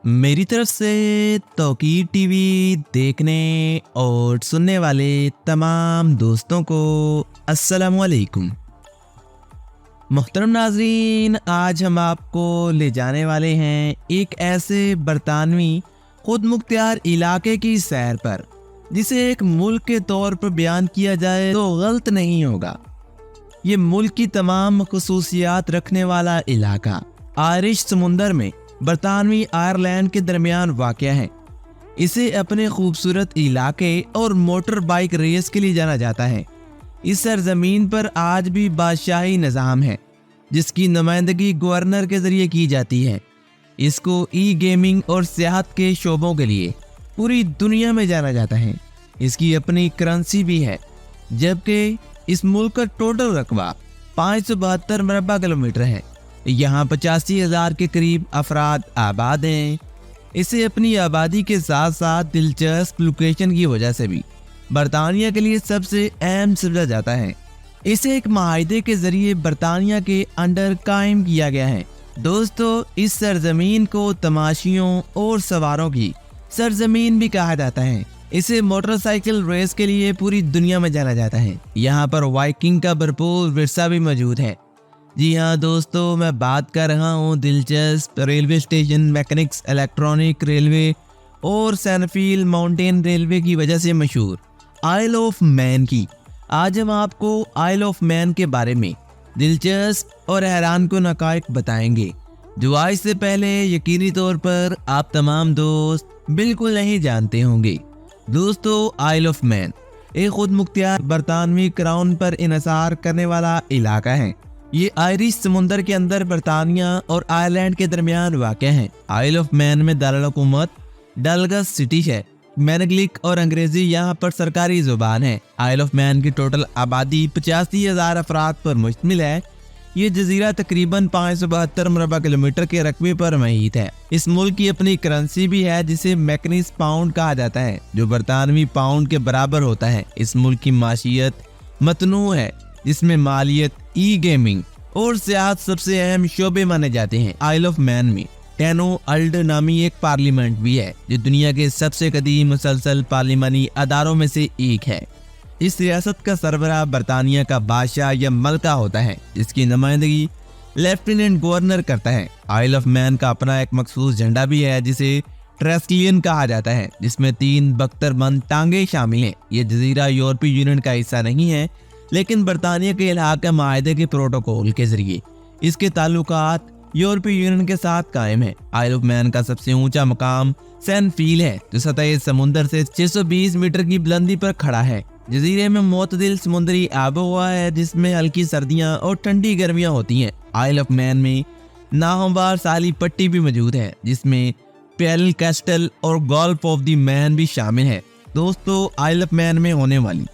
मेरी तरफ से तौकीर टीवी देखने और सुनने वाले तमाम दोस्तों को अस्सलामुअलैकुम। मुहतरम नाज़रीन, आज हम आपको ले जाने वाले हैं एक ऐसे बरतानवी खुद मुख्तियार इलाके की सैर पर जिसे एक मुल्क के तौर पर बयान किया जाए तो गलत नहीं होगा। ये मुल्क की तमाम खुसूसियात रखने वाला इलाका आयरिश समुंदर में बरतानवी आयरलैंड के दरमियान वाक़या है। इसे अपने खूबसूरत इलाके और मोटर बाइक रेस के लिए जाना जाता है। इस सरजमीन पर आज भी बादशाही निज़ाम है जिसकी नुमाइंदगी गवर्नर के ज़रिए की जाती है। इसको ई गेमिंग और सियाहत के शोबों के लिए पूरी दुनिया में जाना जाता है। इसकी अपनी करेंसी भी है, जबकि इस मुल्क का टोटल रकबा 572 मरबा किलोमीटर है। यहाँ 85,000 के करीब अफराद आबाद हैं। इसे अपनी आबादी के साथ साथ दिलचस्प लोकेशन की वजह से भी बरतानिया के लिए सबसे अहम समझा जाता है। इसे एक माहिदे के जरिए बरतानिया के अंडर कायम किया गया है। दोस्तों, इस सरजमीन को तमाशियों और सवारों की सरजमीन भी कहा जाता है। इसे मोटरसाइकिल रेस के लिए पूरी दुनिया में जाना जाता है। यहाँ पर वाइकिंग का भरपूर विरसा भी मौजूद है। जी हाँ दोस्तों, मैं बात कर रहा हूँ दिलचस्प railway station, mechanics, electronic railway और सैनफील्ड माउंटेन रेलवे की वजह से मशहूर आइल ऑफ मैन की। आज हम आपको आइल ऑफ मैन के बारे में दिलचस्प और हैरान कुन हक़ाइक़ बताएंगे जो आज से पहले यकीनी तौर पर आप तमाम दोस्त बिल्कुल नहीं जानते होंगे। दोस्तों, आइल ऑफ मैन एक खुद मुख्तियार बरतानवी क्राउन पर इन्हिसार करने वाला इलाका है। ये आयरिश समुंदर के अंदर बरतानिया और आयरलैंड के दरमियान वाक़या है। आइल ऑफ मैन में दारुल हुकूमत डलगस सिटी है। मैनग्लिक और अंग्रेजी यहाँ पर सरकारी जुबान है। आइल ऑफ मैन की टोटल आबादी 85,000 अफराद पर मुश्तमिल है। ये जजीरा तकरीबन 572 मरबा किलोमीटर के रकबे पर मुहित है। इस मुल्क की अपनी करेंसी भी है जिसे मैकनीज पाउंड कहा जाता है, जो बरतानवी पाउंड के बराबर होता है। इस मुल्क की माशियत मतनू है जिसमें मालियत, ई गेमिंग और सियाहत सबसे अहम शोबे माने जाते हैं। आइल ऑफ मैन में टेनो अल्ड नामी एक पार्लियामेंट भी है जो दुनिया के सबसे कदीम मुसलसल पार्लिमानी अदारों में से एक है। इस रियासत का सरबराह बरतानिया का बादशाह या मलका होता है जिसकी नुमाइंदगी लेफ्टिनेंट गवर्नर करता है। आइल ऑफ मैन का अपना एक मखसूस झंडा भी है जिसे ट्रेस्किलियन कहा जाता है, जिसमें 3 बख्तरबंद टांगे शामिल हैं। ये जजीरा यूरोपीय यूनियन का हिस्सा नहीं है, लेकिन बरतानिया के इलाके माहिदे के प्रोटोकॉल के जरिए इसके ताल्लुकात यूरोपीय यूनियन के साथ कायम है। आइल ऑफ मैन का सबसे ऊंचा मकाम सैनफील्ड है जो सतह समुंदर से 620 मीटर की बुलंदी पर खड़ा है। जजीरे में मोतदिल समुद्री आबोहवा है जिसमें हल्की सर्दियां और ठंडी गर्मियां होती हैं। आइल ऑफ मैन में नाहमवार साली पट्टी भी मौजूद है जिसमें पेल कैस्टल और गोल्फ ऑफ द मैन भी शामिल है। दोस्तों, आइल ऑफ मैन में होने वाली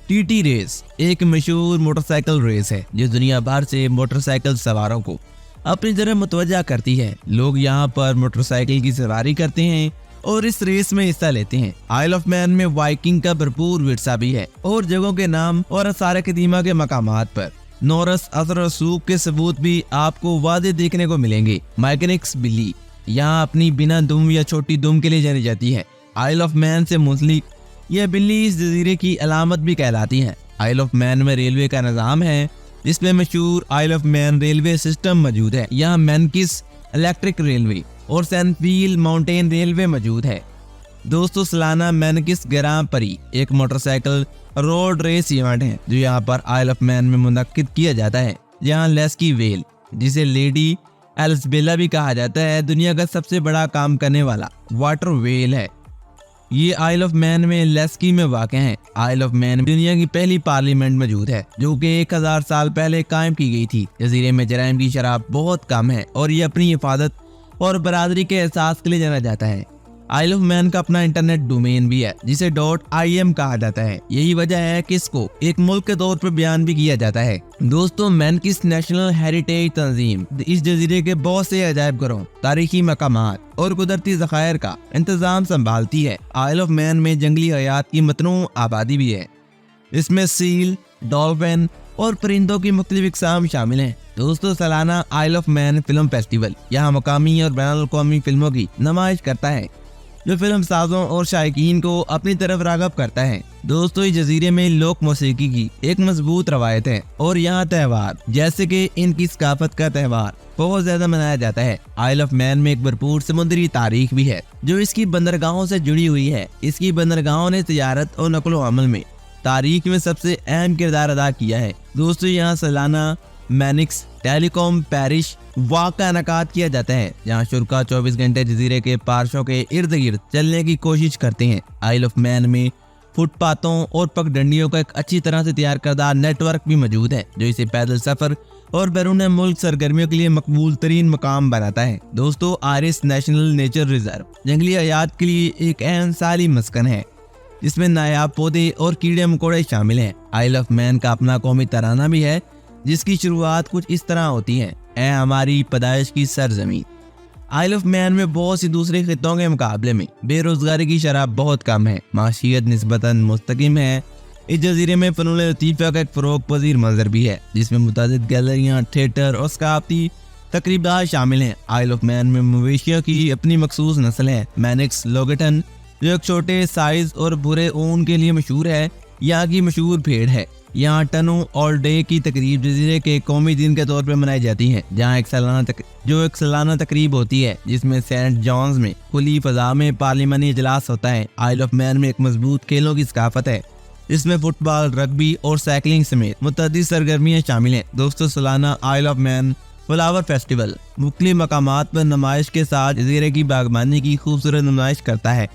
टीटी रेस एक मशहूर मोटरसाइकिल रेस है जो दुनिया भर से मोटरसाइकिल सवारों को अपनी तरफ मुतवज्जा करती है। लोग यहाँ पर मोटरसाइकिल की सवारी करते हैं और इस रेस में हिस्सा लेते हैं। आइल ऑफ मैन में वाइकिंग का भरपूर विरसा भी है और जगहों के नाम और आसार कदीमा के मकामात पर नोरस असर रसूख के सबूत भी आपको वादे देखने को मिलेंगे। मैकेनिक्स बिल्ली यहाँ अपनी बिना दुम या छोटी दुम के लिए जानी जाती है। आइल ऑफ मैन से मुंसलिक यह बिल्ली इस जजीरे की अलामत भी कहलाती है। आइल ऑफ मैन में रेलवे का निज़ाम है जिसमें मशहूर आइल ऑफ मैन रेलवे सिस्टम मौजूद है। यहाँ मैनकिस इलेक्ट्रिक रेलवे और सैनफील्ड माउंटेन रेलवे मौजूद है। दोस्तों, सालाना मैनकिस ग्रां परी एक मोटरसाइकिल रोड रेस इवेंट है जो यहाँ पर आइल ऑफ मैन में मुनक्किद किया जाता है। यहाँ लेस्की वेल, जिसे लेडी एलिसबेला भी कहा जाता है, दुनिया का सबसे बड़ा काम करने वाला वाटर वेल है। ये आइल ऑफ मैन में लेस्की में वाक़ है। आइल ऑफ मैन में दुनिया की पहली पार्लियामेंट मौजूद है जो कि 1000 साल पहले कायम की गई थी। जजीरे में जराइम की शराब बहुत कम है और ये अपनी हिफाजत और बरादरी के एहसास के लिए जाना जाता है। आइल ऑफ मैन का अपना इंटरनेट डोमेन भी है जिसे .im कहा जाता है। यही वजह है कि इसको एक मुल्क के तौर पर बयान भी किया जाता है। दोस्तों, मैनकिस नेशनल हेरिटेज तंजीम इस जजीरे के बहुत से अजायब घरों, तारीखी मकामात और कुदरती ज़खायर का इंतजाम संभालती है। आइल ऑफ मैन में जंगली हयात की मतनू आबादी भी है। इसमें सील, डॉल्फिन और परिंदों की मुख्तलिफ इकसाम शामिल हैं। दोस्तों, सालाना आइल ऑफ मैन फिल्म फेस्टिवल यहाँ मकामी और बैनुल अक़वामी फिल्मों की नुमाइश करता है, जो फिल्म साजों और शायकीन को अपनी तरफ राग़ब करता है। दोस्तों, इस जजीरे में लोक मौसीकी की एक मजबूत रवायत है और यहाँ त्यौहार जैसे कि इनकी सकाफत का त्यौहार बहुत ज्यादा मनाया जाता है। आइल ऑफ मैन में एक भरपूर समुद्री तारीख भी है जो इसकी बंदरगाहों से जुड़ी हुई है। इसकी बंदरगाहों ने तिजारत और नकलो अमल में तारीख में सबसे अहम किरदार अदा किया है। दोस्तों, यहाँ सालाना मैनिक्स टेलीकॉम पैरिश वाक का इनेकाद किया जाता है, जहाँ शुरा 24 घंटे जजीरे के पार्शों के इर्द गिर्द चलने की कोशिश करते हैं। आइल ऑफ मैन में फुटपाथों और पगडंडियों का एक अच्छी तरह से तैयार करदा नेटवर्क भी मौजूद है, जो इसे पैदल सफर और बैरून मुल्क सरगर्मियों के लिए मकबूल तरीन मकाम बनाता है। दोस्तों, आरिस नेशनल नेचर रिजर्व जंगली हयात के लिए एक अहम साली मस्कन है, जिसमें नायाब पौधे और कीड़े मकोड़े शामिल हैं। आइल ऑफ मैन का अपना कौमी तराना भी है, जिसकी शुरुआत कुछ इस तरह होती है: ऐ हमारी पैदाइश की सरजमीन। आइल ऑफ मैन में बहुत सी दूसरे खित्तों के मुकाबले में बेरोजगारी की शरह बहुत कम है, माशियत निस्बतन मुस्तकिम है। इस जजीरे में फनून लतीफ़ा का एक फरोग पजीर मंजर भी है, जिसमें मुतादिद गैलरियाँ, थिएटर और सकाफती तकरीबात शामिल हैं। आइल ऑफ मैन में मवेशियों की अपनी मखसूस नस्ल है, मैनिक्स लोगेटन, जो एक छोटे साइज और भूरे ऊन के लिए मशहूर है। यहाँ की मशहूर भेड़ है। यहाँ टनो ऑल डे की तकरीब जजीरे के कौमी दिन के तौर पर मनाई जाती है, जहाँ एक सालाना तकरीब होती है, जिसमें सेंट जॉन्स में खुली फजा में पार्लिमानी इजलास होता है। आइल ऑफ मैन में एक मजबूत खेलों की सकाफत है, इसमें फुटबॉल, रग्बी और साइकिलिंग समेत मुतअद्दिद सरगर्मियाँ शामिल हैं। दोस्तों, सालाना आइल ऑफ मैन फ्लावर फेस्टिवल मुख्तलिफ मकामात पर नुमाइश के साथ जजीरे की बागबानी की खूबसूरत नुमाइश करता है।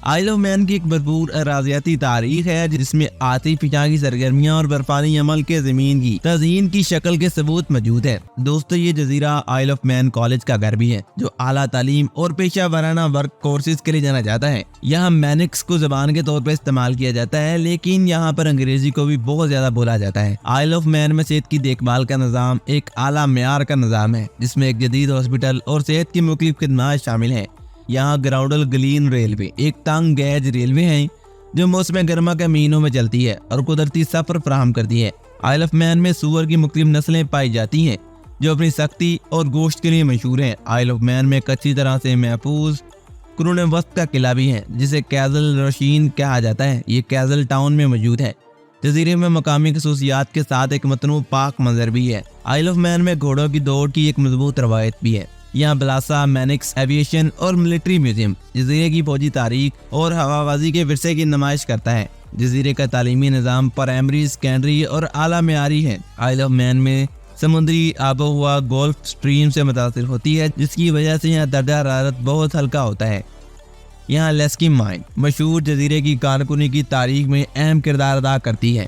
आइल ऑफ मैन की एक भरपूर अराजियाती तारीख है, जिसमें आती फिजा की सरगर्मियाँ और बर्फानी अमल के ज़मीन की तज़यीन की शक्ल के सबूत मौजूद है। दोस्तों, ये जजीरा आइल ऑफ मैन कॉलेज का घर भी है, जो आला तालीम और पेशा वाराना वर्क कोर्सेज के लिए जाना जाता है। यहाँ मैनिक्स को जबान के तौर पर इस्तेमाल किया जाता है, लेकिन यहाँ पर अंग्रेजी को भी बहुत ज्यादा बोला जाता है। आइल ऑफ मैन में सेहत की देखभाल का निज़ाम एक आला मेयार का निज़ाम है, जिसमें एक जदीद हॉस्पिटल और सेहत की मुख्तलिफ खिदमात शामिल है। यहाँ ग्राउंडल ग्लीन रेलवे एक तंग गैज रेलवे है, जो मौसम गर्मा के महीनों में चलती है और कुदरती सफर फराहम करती है। आइल ऑफ मैन में सूअर की मुख्तलिफ नस्लें पाई जाती हैं, जो अपनी सख्ती और गोश्त के लिए मशहूर हैं। आइल ऑफ मैन में एक अच्छी तरह से महफूज कुरून वस्त का किला भी है, जिसे कैज़ल रशीन कहा जाता है। ये कैज़ल टाउन में मौजूद है। जजीरे में मकामी खसूसियात के साथ एक मतनू पाक मंजर भी है। आइल ऑफ मैन में घोड़ों की दौड़ की एक मजबूत रवायत भी है। यहाँ बलासा, मैनिक्स, एविएशन और मिलिट्री म्यूजियम जजीरे की फौजी तारीख और हवाबाजी के विरसे की नुमाइश करता है। जजीरे का तालीमी निज़ाम प्राइमरी, सेकेंडरी और आला मेयारी है। आइल ऑफ मैन में समुद्री आबोहवा गोल्फ स्ट्रीम से मुतासिर होती है, जिसकी वजह से यहाँ दर्जा हरारत बहुत हल्का होता है। यहाँ लेस्की माइन मशहूर जजीरे की कारकुनी की तारीख में अहम किरदार अदा करती है।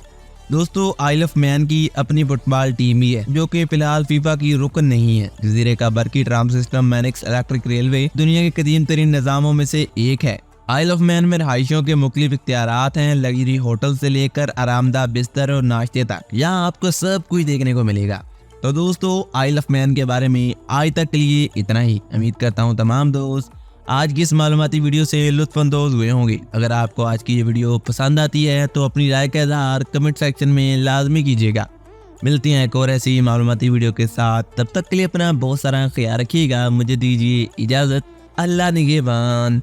दोस्तों, आइल ऑफ मैन की अपनी फुटबॉल टीम भी है, जो कि फिलहाल फीफा की रुकन नहीं है। जजीरे का बरकी tram system Mannix electric railway दुनिया के कदीम तरीन निज़ामों में से एक है। आइल ऑफ मैन में रहायशों के मुख्तलिफ इख्तियारात हैं, लग्जरी होटल से लेकर आरामदा बिस्तर और नाश्ते तक। यहाँ आपको सब कुछ देखने को मिलेगा। तो दोस्तों, आइल ऑफ मैन के बारे में आज तक के लिए इतना ही। उम्मीद करता हूँ तमाम दोस्त आज की इस मालूमाती वीडियो से लुत्फ़अंदोज़ हुए होंगे। अगर आपको आज की ये वीडियो पसंद आती है तो अपनी राय का इज़हार कमेंट सेक्शन में लाजमी कीजिएगा। मिलती हैं एक और ऐसी मालूमाती वीडियो के साथ। तब तक के लिए अपना बहुत सारा ख्याल रखिएगा। मुझे दीजिए इजाज़त। अल्लाह निगहबान।